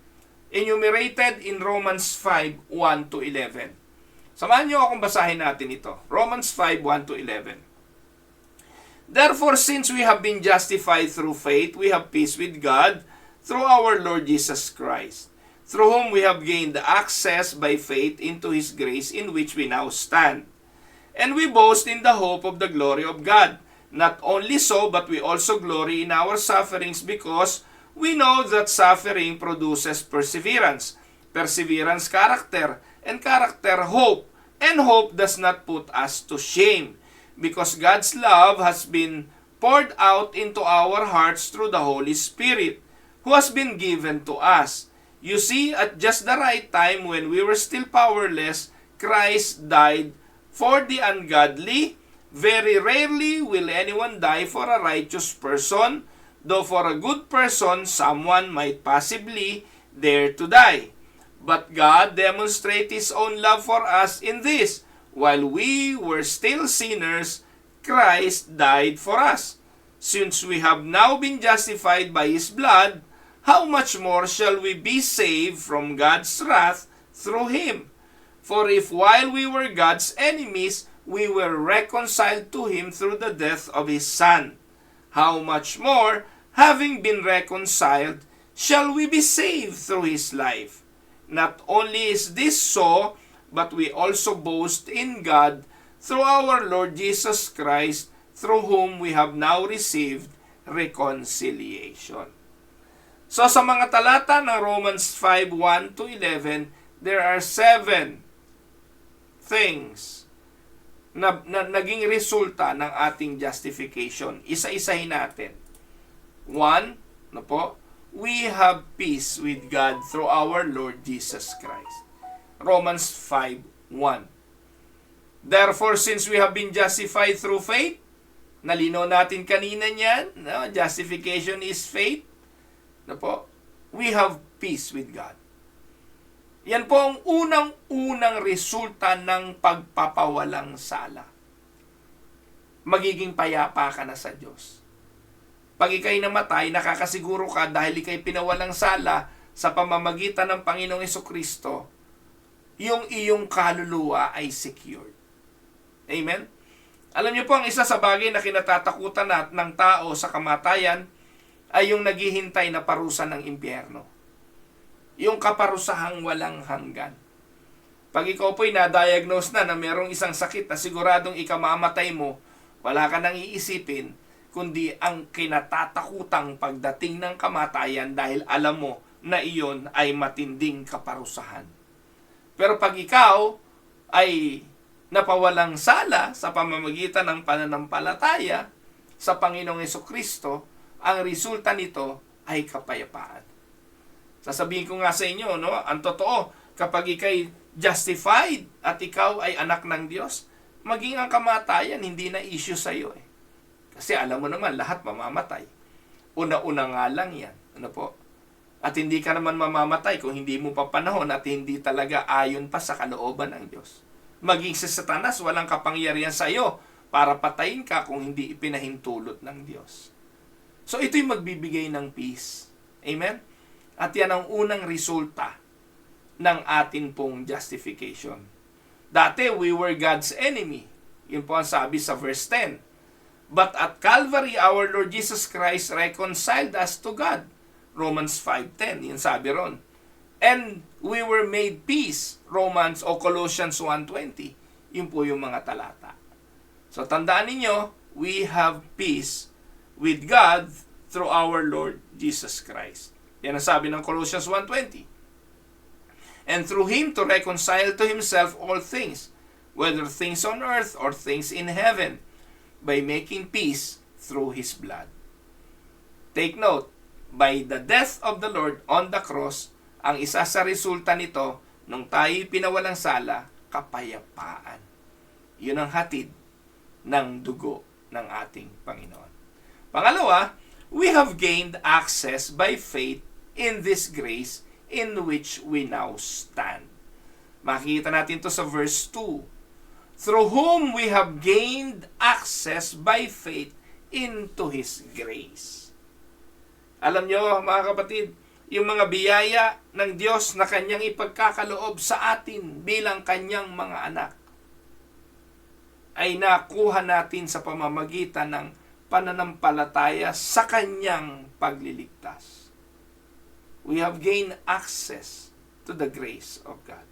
enumerated in Romans 5, 1 to 11. Samahan niyo akong basahin natin ito. Romans 5, 1 to 11. Therefore, since we have been justified through faith, we have peace with God through our Lord Jesus Christ, through whom we have gained access by faith into His grace in which we now stand. And we boast in the hope of the glory of God. Not only so, but we also glory in our sufferings because we know that suffering produces perseverance. Perseverance, character, and character, hope. And hope does not put us to shame, because God's love has been poured out into our hearts through the Holy Spirit, who has been given to us. You see, at just the right time, when we were still powerless, Christ died for the ungodly. Very rarely will anyone die for a righteous person, though for a good person, someone might possibly dare to die. But God demonstrates His own love for us in this: while we were still sinners, Christ died for us. Since we have now been justified by His blood, how much more shall we be saved from God's wrath through Him? For if while we were God's enemies, we were reconciled to Him through the death of His Son, how much more, having been reconciled, shall we be saved through His life? Not only is this so, but we also boast in God through our Lord Jesus Christ, through whom we have now received reconciliation. So sa mga talata ng Romans 5, 1 to 11, there are 7 things na naging resulta ng ating justification. Isa-isahin natin. 1, we have peace with God through our Lord Jesus Christ. Romans 5:1. Therefore, since we have been justified through faith, nalino natin kanina niyan, no? Justification is faith. We have peace with God. Yan po ang unang-unang resulta ng pagpapawalang sala. Magiging payapa ka na sa Diyos. Pag ikay namatay, nakakasiguro ka dahil ikay pinawalang sala sa pamamagitan ng Panginoong Jesucristo, yung iyong kaluluwa ay secured. Amen? Alam niyo po, ang isa sa bagay na kinatatakutan ng tao sa kamatayan ay yung naghihintay na parusa ng impyerno. Yung kaparusahang walang hanggan. Pag ikaw po'y na-diagnose na merong isang sakit na siguradong ikamamatay mo, wala ka nang iisipin, kundi ang kinatatakutang pagdating ng kamatayan dahil alam mo na iyon ay matinding kaparusahan. Pero pag ikaw ay napawalang sala sa pamamagitan ng pananampalataya sa Panginoong Hesukristo, ang resulta nito ay kapayapaan. Sasabihin ko nga sa inyo, no, ang totoo, kapag ikay justified at ikaw ay anak ng Diyos, maging ang kamatayan hindi na issue sa iyo. Kasi alam mo naman, lahat mamamatay. Una-una nga lang yan. Ano po? At hindi ka naman mamamatay kung hindi mo pa panahon at hindi talaga ayon pa sa kalooban ng Diyos. Maging si Satanas, walang kapangyarihan sa iyo para patayin ka kung hindi ipinahintulot ng Diyos. So ito'y magbibigay ng peace. Amen? At yan ang unang resulta ng atin pong justification. Dati, we were God's enemy. Yun po ang sabi sa verse 10. But at Calvary, our Lord Jesus Christ reconciled us to God. Romans 5:10. Yun sabi ron. And we were made peace. Romans o Colossians 1:20. Yun po yung mga talata. So tandaan ninyo, we have peace with God through our Lord Jesus Christ. Yan ang sabi ng Colossians 1:20. And through Him to reconcile to Himself all things, whether things on earth or things in heaven, by making peace through His blood. Take note, by the death of the Lord on the cross, ang isa sa resulta nito, nung tayo pinawalang sala, kapayapaan. Yun ang hatid ng dugo ng ating Panginoon. Pangalawa, we have gained access by faith in this grace in which we now stand. Makikita natin to sa verse 2. Through whom we have gained access by faith into His grace. Alam nyo, mga kapatid, yung mga biyaya ng Diyos na Kanyang ipagkakaloob sa atin bilang Kanyang mga anak ay nakuha natin sa pamamagitan ng pananampalataya sa Kanyang pagliligtas. We have gained access to the grace of God.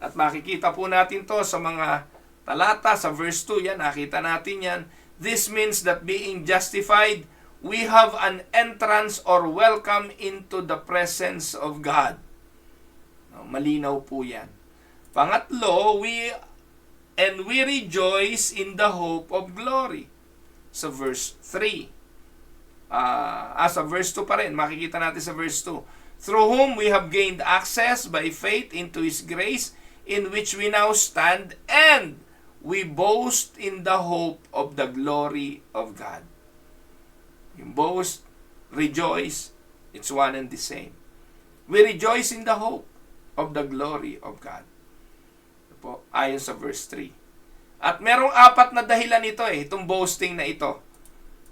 At makikita po natin to sa mga talata, sa verse 2, yan, nakita natin yan. This means that being justified, we have an entrance or welcome into the presence of God. Malinaw po yan. Pangatlo, we rejoice in the hope of glory. Sa verse 3. Sa verse 2 pa rin, makikita natin sa verse 2. Through whom we have gained access by faith into His grace, in which we now stand, and we boast in the hope of the glory of God. Yung boast, rejoice, it's one and the same. We rejoice in the hope of the glory of God. Ito po, ayon sa verse 3. At merong 4 na dahilan ito itong boasting na ito.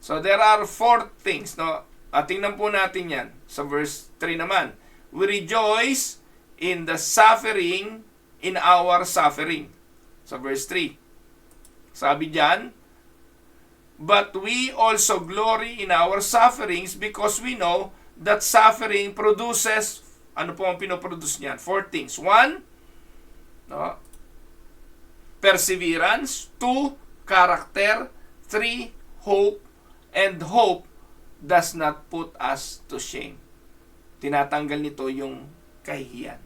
So there are 4 things, no? At tingnan po natin yan sa verse 3 naman. We rejoice in the suffering, in our suffering. Sa verse 3. Sabi diyan, but we also glory in our sufferings because we know that suffering produces, ano po ang pinoproduce niyan? 4 things. 1, no? Perseverance. 2, character. 3, hope. And hope does not put us to shame. Tinatanggal nito yung kahihiyan.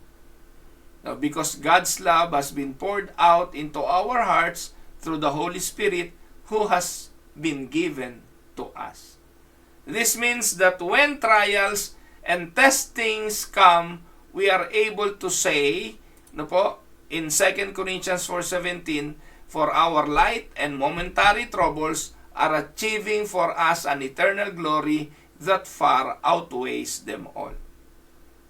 Now, because God's love has been poured out into our hearts through the Holy Spirit who has been given to us. This means that when trials and testings come, we are able to say, no po, in 2 Corinthians 4:17, for our light and momentary troubles are achieving for us an eternal glory that far outweighs them all.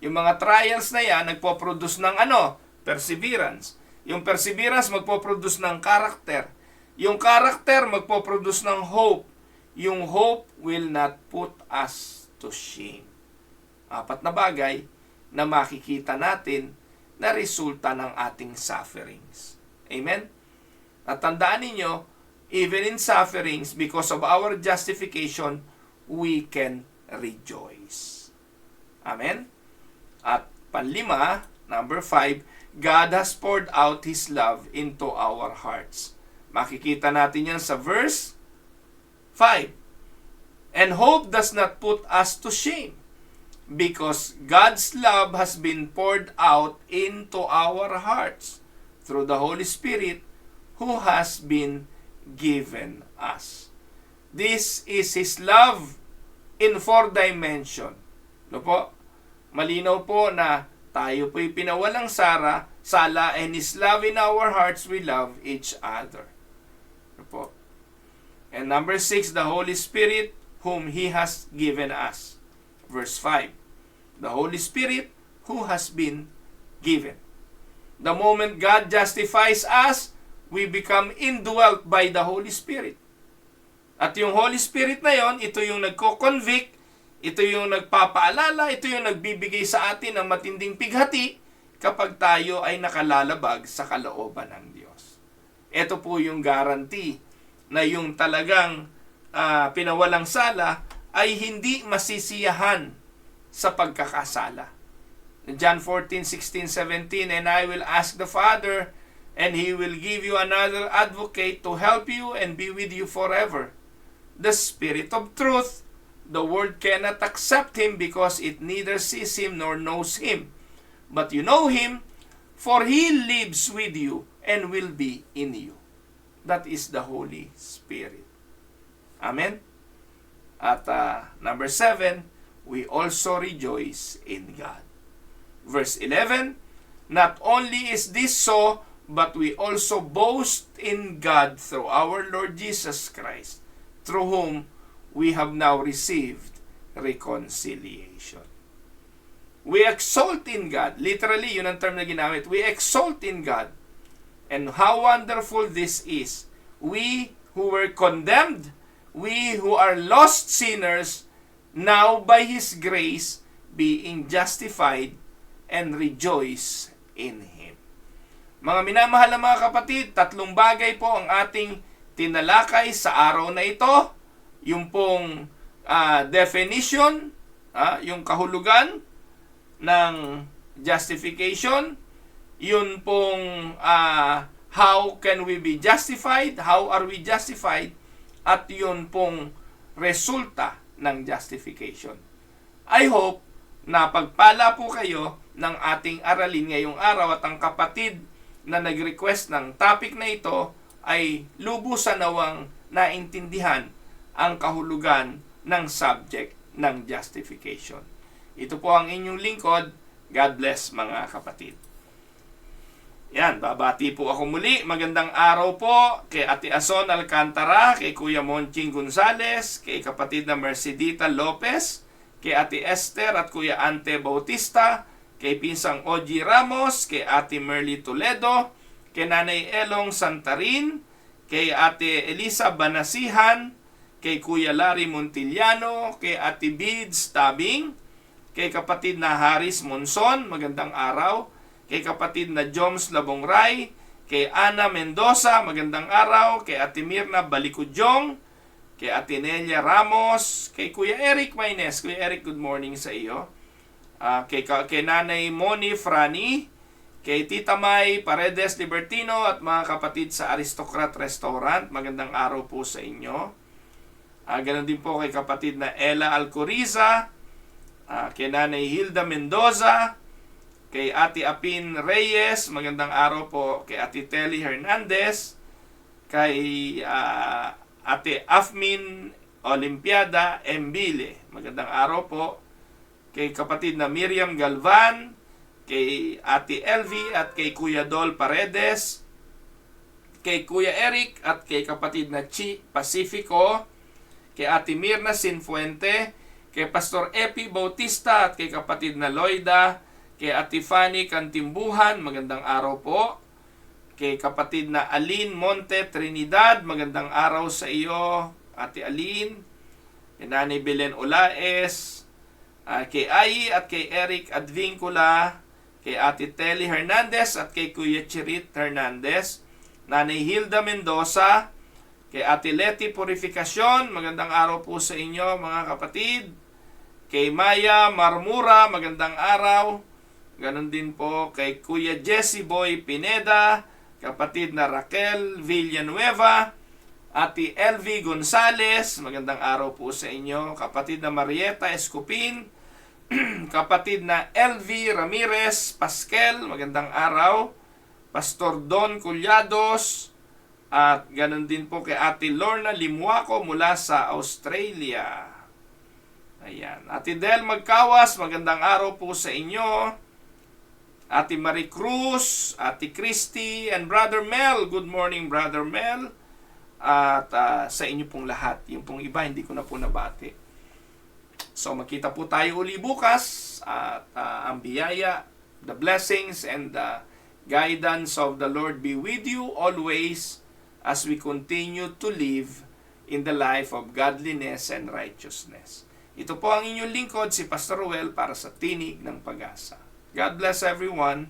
Yung mga trials na yan, nagpo-produce ng ano? Perseverance. Yung perseverance, magpo-produce ng character. Yung character, magpo-produce ng hope. Yung hope will not put us to shame. 4 na bagay na makikita natin na resulta ng ating sufferings. Amen? At tandaan ninyo, even in sufferings, because of our justification, we can rejoice. Amen? At panlima, number 5, God has poured out His love into our hearts. Makikita natin yan sa verse 5. And hope does not put us to shame, because God's love has been poured out into our hearts through the Holy Spirit who has been given us. This is His love in 4 dimension. No po? Malinaw po na tayo po'y pinawalang sala, and His love in our hearts, we love each other. No po? And number 6, the Holy Spirit whom He has given us. Verse 5. The Holy Spirit who has been given. The moment God justifies us, we become indwelt by the Holy Spirit. At yung Holy Spirit na yon, ito yung nagko-convict, ito yung nagpapaalala, ito yung nagbibigay sa atin ng matinding pighati kapag tayo ay nakalalabag sa kalooban ng Diyos. Ito po yung guarantee na yung talagang pinawalang sala ay hindi masisiyahan sa pagkakasala. John 14:16, 17, and I will ask the Father, and He will give you another advocate to help you and be with you forever. The Spirit of truth. The world cannot accept Him because it neither sees Him nor knows Him. But you know Him, for He lives with you and will be in you. That is the Holy Spirit. Amen? At number 7, we also rejoice in God. Verse 11, not only is this so, but we also boast in God through our Lord Jesus Christ, through whom we have now received reconciliation. We exalt in God. Literally, yun ang term na ginamit. We exalt in God. And how wonderful this is. We who were condemned, we who are lost sinners, now by His grace, being justified and rejoice in Him. Mga minamahal na mga kapatid, 3 bagay po ang ating tinalakay sa araw na ito. Yung pong definition, yung kahulugan ng justification, yun pong how can we be justified, how are we justified, at yun pong resulta ng justification. I hope na pagpala po kayo ng ating aralin ngayong araw, at ang kapatid na nag-request ng topic na ito ay lubusan nawang naintindihan ang kahulugan ng subject ng justification. Ito po ang inyong lingkod. God bless mga kapatid. Yan, babati po ako muli. Magandang araw po kay Ate Ason Alcantara, kay Kuya Monching Gonzales, kay kapatid na Mercedita Lopez, kay Ate Esther at Kuya Ante Bautista, kay Pinsang Oji Ramos, kay Ate Merly Toledo, kay Nanay Elong Santarin, kay Ate Elisa Banasihan, kay Kuya Larry Montiliano, kay Ate Beads Tabing, kay kapatid na Haris Monson, magandang araw, kay kapatid na Joms Labongray, kay Ana Mendoza, magandang araw, kay Ate Mirna Balikudjong, kay Ate Nelia Ramos, kay Kuya Eric Maynes. Kuya Eric, good morning sa iyo. Kay Nanay Moni Frani, kay Tita May Paredes Libertino at mga kapatid sa Aristocrat Restaurant, magandang araw po sa inyo. Ganon din po kay kapatid na Ella Alcoriza, kay Nanay Hilda Mendoza, kay Ate Apin Reyes, magandang araw po, kay Ate Telly Hernandez, kay Ate Afmin Olimpiada Embile, magandang araw po, kay kapatid na Miriam Galvan, kay Ate Elvie at kay Kuya Dol Paredes, kay Kuya Eric at kay kapatid na Chi Pacifico, kay Ate Mirna Sinfuente, kay Pastor Epi Bautista at kay kapatid na Loida, kay Ate Fanny Kantimbuhan, magandang araw po, kay kapatid na Aline Monte Trinidad, magandang araw sa iyo, Ate Aline, kay Nanay Belen Olaes, kay Ai at kay Eric Advincula, kay Ate Telly Hernandez at kay Kuya Chirit Hernandez, Nanay Hilda Mendoza, Kay Ate Leti Purificacion, magandang araw po sa inyo mga kapatid. Kay Maya Marmura, magandang araw. Ganon din po kay Kuya Jesse Boy Pineda, kapatid na Raquel Villanueva, Ate LV Gonzales, magandang araw po sa inyo. Kapatid na Marieta Escopin, kapatid na LV Ramirez Pasquel, magandang araw. Pastor Don Cullados, at ganon din po kay Ate Lorna Limuaco mula sa Australia. Ayan. Ate Del Magkawas, magandang araw po sa inyo. Ate Marie Cruz, Ate Christy, and Brother Mel. Good morning, Brother Mel. At sa inyo pong lahat. Yung pong iba, hindi ko na po nabati. So, magkita po tayo uli bukas. At ang biyaya, the blessings, and the guidance of the Lord be with you always as we continue to live in the life of godliness and righteousness. Ito po ang inyong lingkod, si Pastor Ruel, para sa Tinig ng Pag-asa. God bless everyone.